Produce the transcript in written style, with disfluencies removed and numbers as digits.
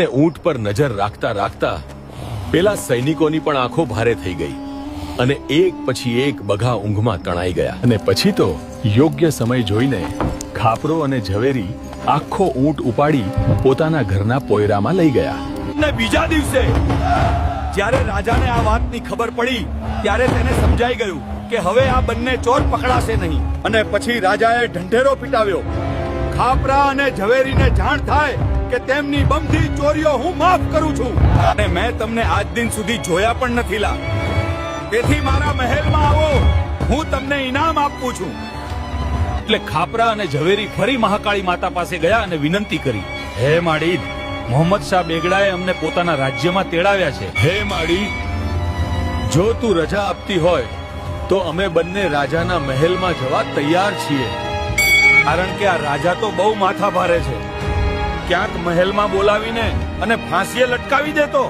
ઊંટ પર નજર રાખતા રાખતા પેલા સૈનિકોની પણ આંખો ભારે થઈ ગઈ અને એક પછી એક બઘા ઊંઘમાં તણાઈ ગયા. અને પછી તો યોગ્ય સમય જોઈને ખાપરો અને ઝવેરી આખો ઊંટ ઉપાડી પોતાના ઘરના પોયરામાં લઈ ગયા. ને બીજા દિવસે જ્યારે રાજાને આ વાતની ખબર પડી ત્યારે તેને સમજાઈ ગયું કે હવે આ બંને ચોર પકડાશે નહીં. અને પછી રાજાએ ઢંઢેરો પીટાવ્યો. ખાપરા અને ઝવેરીને જાણ થાય કે તેમની બમથી ચોરીઓ હું માફ કરું છું અને મેં તમને આજ દિન સુધી જોયા પણ નથી લા. તેથી મારા મહેલમાં આવો, હું તમને ઇનામ આપું છું. એટલે ખાપરા અને ઝવેરી ફરી મહાકાળી માતા પાસે ગયા અને વિનંતી કરી, હે માડી, મોહમ્મદ શાહ બેગડાએ અમને પોતાના રાજ્યમાં તેડાવ્યા છે. હે માડી, જો તું રજા આપતી હોય તો અમે બંને રાજાના મહેલમાં જવા તૈયાર છીએ. કારણ કે આ રાજા તો બહુ માથા ભારે છે. ક્યાંક મહેલમાં બોલાવીને અને ફાંસીએ લટકાવી દેતો.